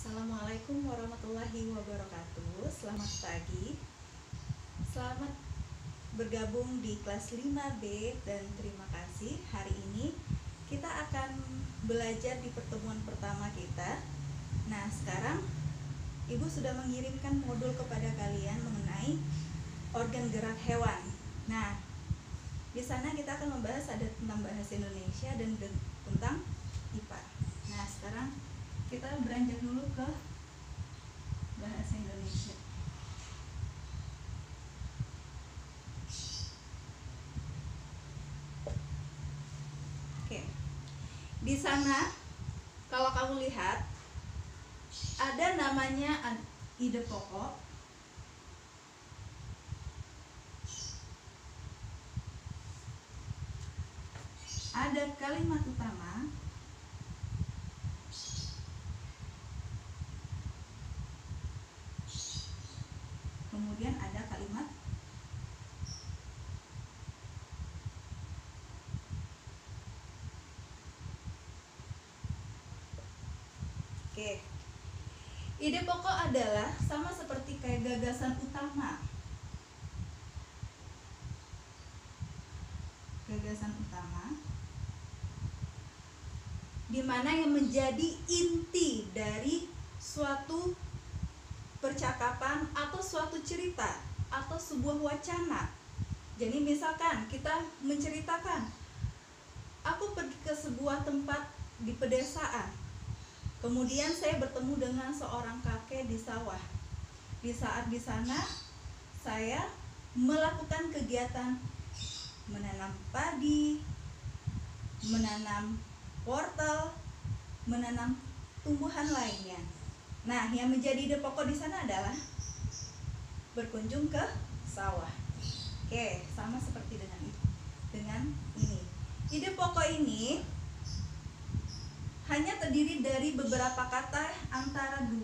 Assalamualaikum warahmatullahi wabarakatuh. Selamat pagi. Selamat bergabung di kelas 5B dan terima kasih. Hari ini kita akan belajar di pertemuan pertama kita. Nah, sekarang Ibu sudah mengirimkan modul kepada kalian mengenai organ gerak hewan. Nah, di sana kita akan membahas ada tentang bahasa Indonesia dan tentang IPA. Nah, sekarang kita beranjak dulu ke bahasa Indonesia. Oke. Di sana kalau kamu lihat ada namanya ide pokok, ada kalimat utama, kemudian ada kalimat Oke. Ide pokok adalah sama seperti kayak gagasan utama. Gagasan utama di mana yang menjadi inti dari suatu percakapan atau suatu cerita atau sebuah wacana. Jadi misalkan kita menceritakan, aku pergi ke sebuah tempat di pedesaan, kemudian saya bertemu dengan seorang kakek di sawah. Di saat di sana saya melakukan kegiatan menanam padi, menanam wortel, menanam tumbuhan lainnya. Nah, yang menjadi ide pokok di sana adalah berkunjung ke sawah. Oke, sama seperti dengan ini. Ide pokok ini hanya terdiri dari beberapa kata antara 2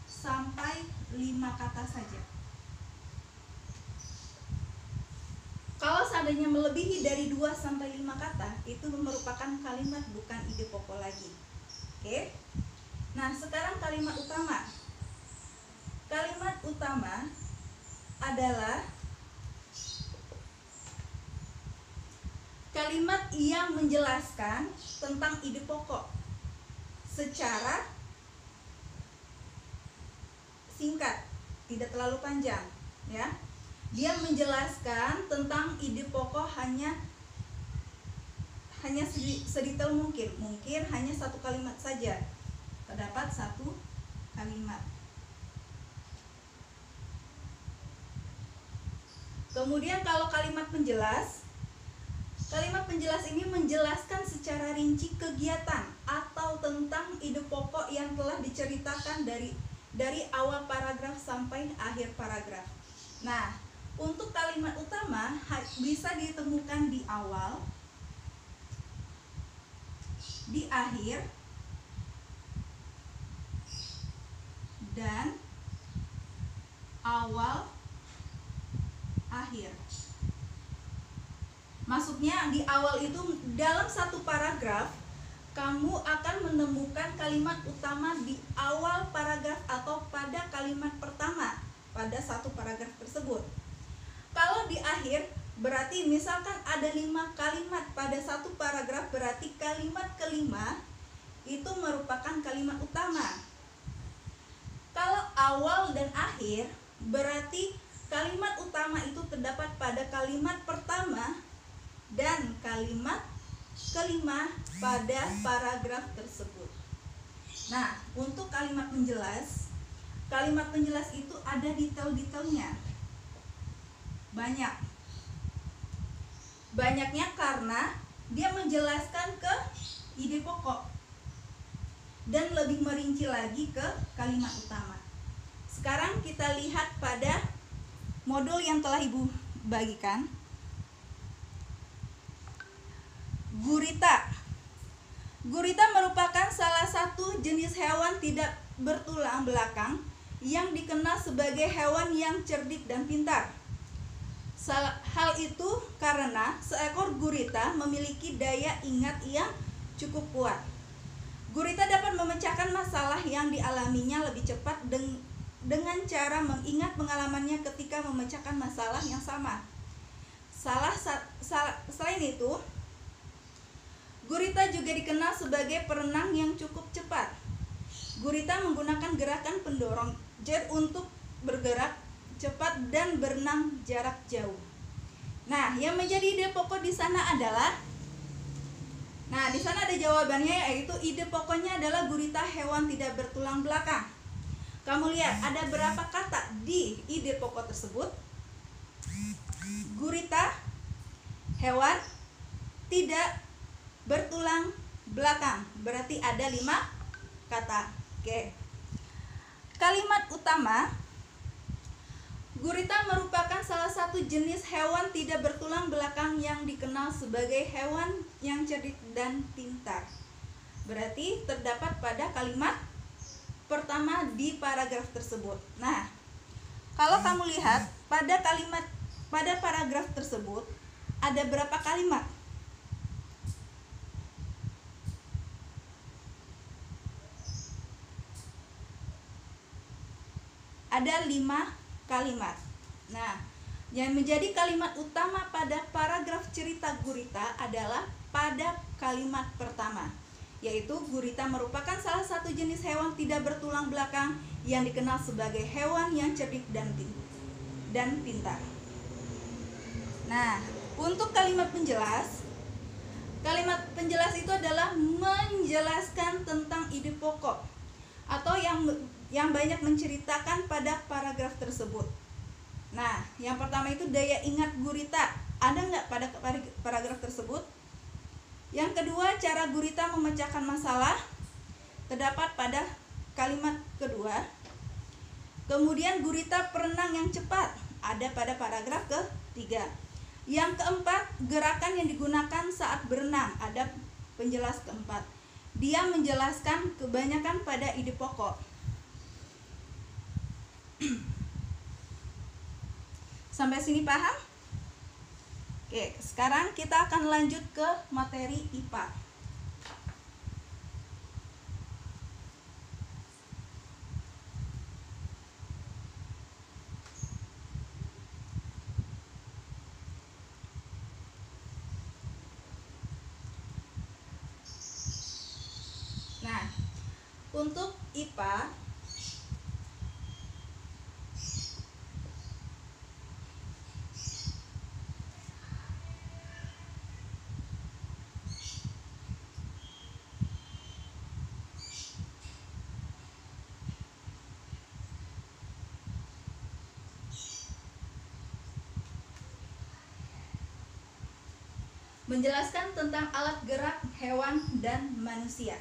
sampai 5 kata saja. Kalau seandainya melebihi dari 2 sampai 5 kata, itu merupakan kalimat bukan ide pokok lagi. Oke. Nah, sekarang kalimat utama. Kalimat utama adalah kalimat yang menjelaskan tentang ide pokok secara singkat, tidak terlalu panjang, ya. Dia menjelaskan tentang ide pokok hanya sedetail mungkin hanya satu kalimat saja. Terdapat satu kalimat. Kemudian kalau kalimat penjelas ini menjelaskan secara rinci kegiatan atau tentang ide pokok yang telah diceritakan dari awal paragraf sampai akhir paragraf. Nah, untuk kalimat utama bisa ditemukan di awal, di akhir, dan awal akhir. Maksudnya di awal itu dalam satu paragraf kamu akan menemukan kalimat utama di awal paragraf atau pada kalimat pertama pada satu paragraf tersebut. Kalau di akhir berarti misalkan ada 5 kalimat pada satu paragraf, berarti kalimat kelima itu merupakan kalimat utama. Kalau awal dan akhir berarti kalimat utama itu terdapat pada kalimat pertama dan kalimat kelima pada paragraf tersebut. Nah, untuk kalimat penjelas itu ada detail-detailnya. Banyaknya karena dia menjelaskan ke ide pokok dan lebih merinci lagi ke kalimat utama. Sekarang kita lihat pada modul yang telah Ibu bagikan. Gurita. Gurita merupakan salah satu jenis hewan tidak bertulang belakang yang dikenal sebagai hewan yang cerdik dan pintar. Hal itu karena seekor gurita memiliki daya ingat yang cukup kuat. Gurita dapat memecahkan masalah yang dialaminya lebih cepat dengan cara mengingat pengalamannya ketika memecahkan masalah yang sama. Selain itu, gurita juga dikenal sebagai perenang yang cukup cepat. Gurita menggunakan gerakan pendorong jet untuk bergerak cepat dan berenang jarak jauh. Nah, yang menjadi ide pokok di sana adalah, di sana ada jawabannya, yaitu ide pokoknya adalah gurita hewan tidak bertulang belakang. Kamu lihat ada berapa kata di ide pokok tersebut? Gurita hewan tidak bertulang belakang, berarti ada 5 kata. Oke. Kalimat utama, gurita merupakan salah satu jenis hewan tidak bertulang belakang yang dikenal sebagai hewan yang cerdik dan pintar. Berarti terdapat pada kalimat pertama di paragraf tersebut. Nah, kalau kamu lihat pada paragraf tersebut ada berapa kalimat? Ada 5 kalimat. Nah, yang menjadi kalimat utama pada paragraf cerita gurita adalah pada kalimat pertama, yaitu gurita merupakan salah satu jenis hewan tidak bertulang belakang yang dikenal sebagai hewan yang cerdik dan pintar. Nah, untuk kalimat penjelas itu adalah menjelaskan tentang ide pokok atau yang banyak menceritakan pada paragraf tersebut. Nah, yang pertama itu daya ingat gurita. Ada nggak pada paragraf tersebut? Yang kedua, cara gurita memecahkan masalah. Terdapat pada kalimat kedua. Kemudian gurita perenang yang cepat. Ada pada paragraf ketiga. Yang keempat, gerakan yang digunakan saat berenang. Ada penjelas keempat. Dia menjelaskan kebanyakan pada ide pokok. Sampai sini paham? Oke, sekarang kita akan lanjut ke materi IPA. Nah, untuk IPA menjelaskan tentang alat gerak hewan dan manusia.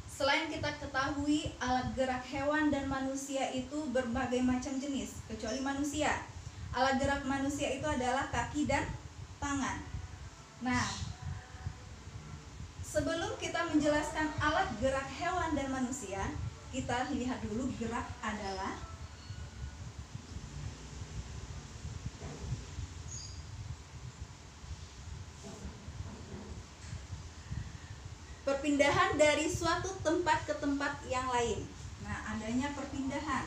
Selain kita ketahui alat gerak hewan dan manusia itu berbagai macam jenis, kecuali manusia. Alat gerak manusia itu adalah kaki dan tangan. Nah, sebelum kita menjelaskan alat gerak hewan dan manusia, kita lihat dulu gerak adalah perpindahan dari suatu tempat ke tempat yang lain. Nah, adanya perpindahan.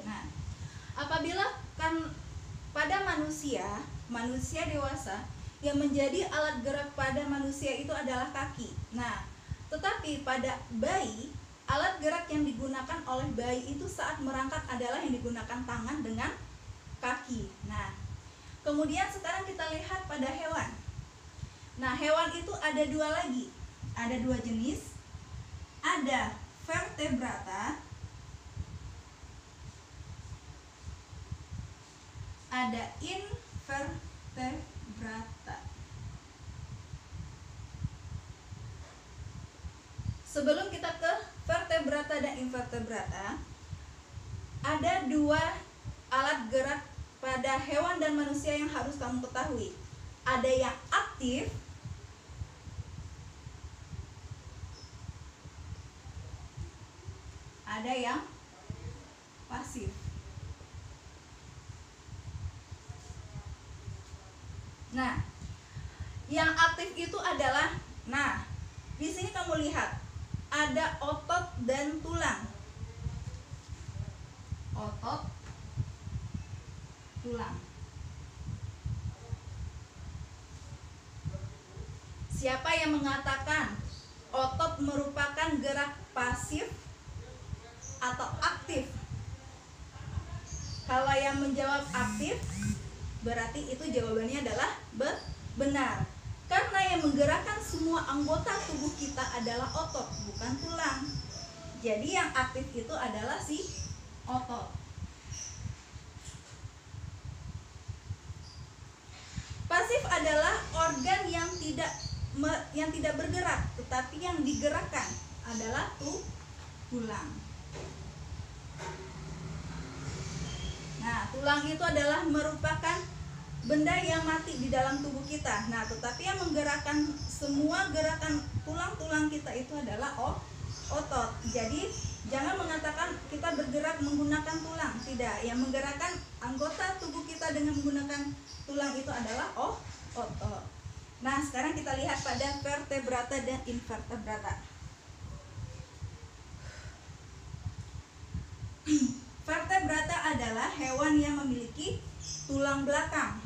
Nah, apabila pada manusia dewasa, yang menjadi alat gerak pada manusia itu adalah kaki. Nah, tetapi pada bayi, alat gerak yang digunakan oleh bayi itu saat merangkak adalah yang digunakan tangan dengan kaki. Nah, kemudian sekarang kita lihat pada hewan. Nah, hewan itu ada 2 lagi. Ada 2 jenis. Ada vertebrata, ada invertebrata. Sebelum kita ke vertebrata dan invertebrata, ada 2 alat gerak pada hewan dan manusia yang harus kamu ketahui. Ada yang aktif aktif, ada yang pasif. Nah, yang aktif itu adalah, nah, di sini kamu lihat ada otot dan tulang. Otot, tulang. Siapa yang mengatakan otot merupakan gerak pasif atau aktif? Kalau yang menjawab aktif, berarti itu jawabannya adalah benar. Karena yang menggerakkan semua anggota tubuh kita adalah otot, bukan tulang. Jadi yang aktif itu adalah si otot. Pasif adalah organ yang tidak bergerak, tetapi yang digerakkan adalah tulang. Nah, tulang itu adalah merupakan benda yang mati di dalam tubuh kita. Nah, tetapi yang menggerakkan semua gerakan tulang-tulang kita itu adalah otot. Jadi, jangan mengatakan kita bergerak menggunakan tulang. Tidak, yang menggerakkan anggota tubuh kita dengan menggunakan tulang itu adalah otot. Nah, sekarang kita lihat pada vertebrata dan invertebrata. Vertebrata adalah hewan yang memiliki tulang belakang.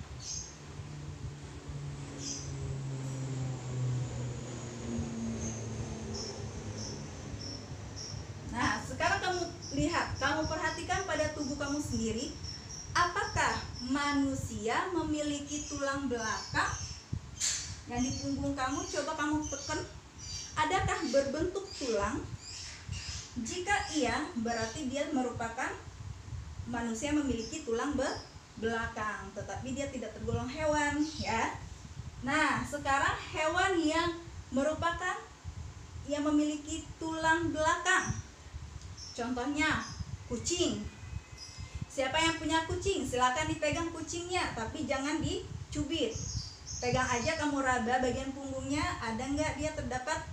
Nah, sekarang kamu lihat, kamu perhatikan pada tubuh kamu sendiri, apakah manusia memiliki tulang belakang? Yang di punggung kamu, coba kamu tekan, adakah berbentuk tulang? Jika iya, berarti dia merupakan manusia memiliki tulang belakang, tetapi dia tidak tergolong hewan, ya. Nah, sekarang hewan yang merupakan yang memiliki tulang belakang, contohnya kucing. Siapa yang punya kucing? Silakan dipegang kucingnya, tapi jangan dicubit. Pegang aja, kamu raba bagian punggungnya, ada nggak dia terdapat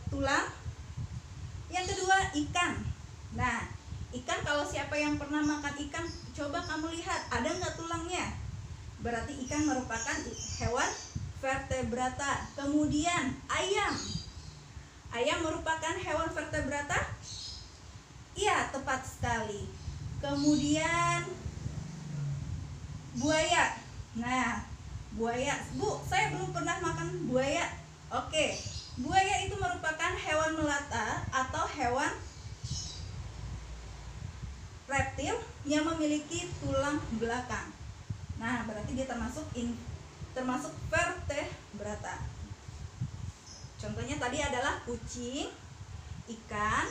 tulang? Yang kedua, ikan. Nah, ikan, kalau siapa yang pernah makan ikan, coba kamu lihat, ada nggak tulangnya? Berarti ikan merupakan hewan vertebrata. Kemudian ayam. Ayam merupakan hewan vertebrata? Iya, tepat sekali. Kemudian buaya. Nah, buaya. Bu, saya belum pernah makan buaya. Oke. Buaya itu merupakan hewan melata atau hewan reptil yang memiliki tulang belakang. Nah, berarti dia termasuk vertebrata. Contohnya tadi adalah kucing, ikan,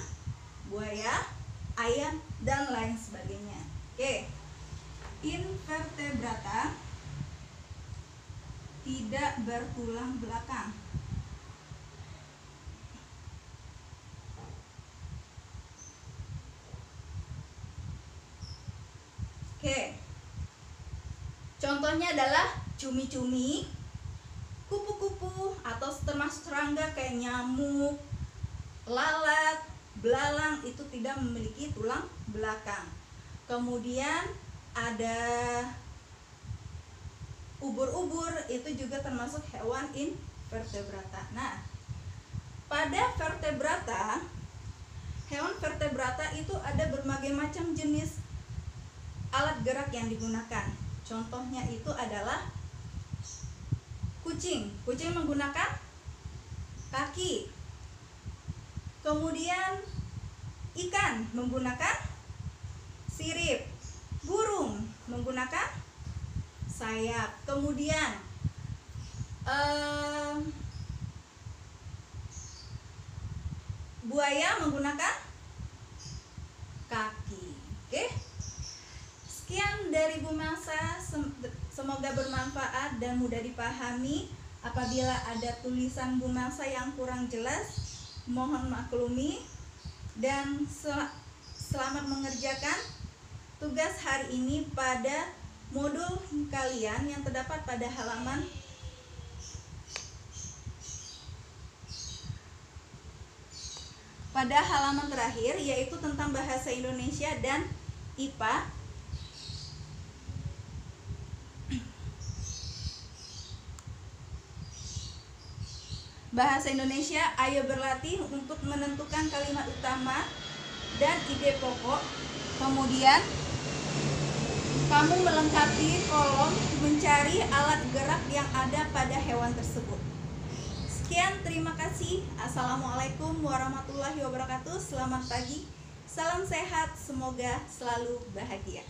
buaya, ayam, dan lain sebagainya. Oke. Invertebrata tidak bertulang belakang. Oke. Contohnya adalah cumi-cumi, kupu-kupu, atau termasuk serangga kayak nyamuk, lalat, belalang, itu tidak memiliki tulang belakang. Kemudian ada ubur-ubur, itu juga termasuk hewan invertebrata. Nah, pada vertebrata, hewan vertebrata itu ada berbagai macam jenis alat gerak yang digunakan. Contohnya itu adalah kucing. Kucing menggunakan kaki. Kemudian ikan menggunakan sirip. Burung menggunakan sayap. Kemudian buaya menggunakan kaki. Oke. Sekian dari Bu Melsa, semoga bermanfaat dan mudah dipahami. Apabila ada tulisan Bu Melsa yang kurang jelas, mohon maklumi. Dan selamat mengerjakan tugas hari ini pada modul kalian yang terdapat pada halaman pada halaman terakhir, yaitu tentang bahasa Indonesia dan IPA. Bahasa Indonesia, ayo berlatih untuk menentukan kalimat utama dan ide pokok. Kemudian kamu melengkapi kolom mencari alat gerak yang ada pada hewan tersebut. Sekian, terima kasih. Assalamualaikum warahmatullahi wabarakatuh. Selamat pagi, salam sehat, semoga selalu bahagia.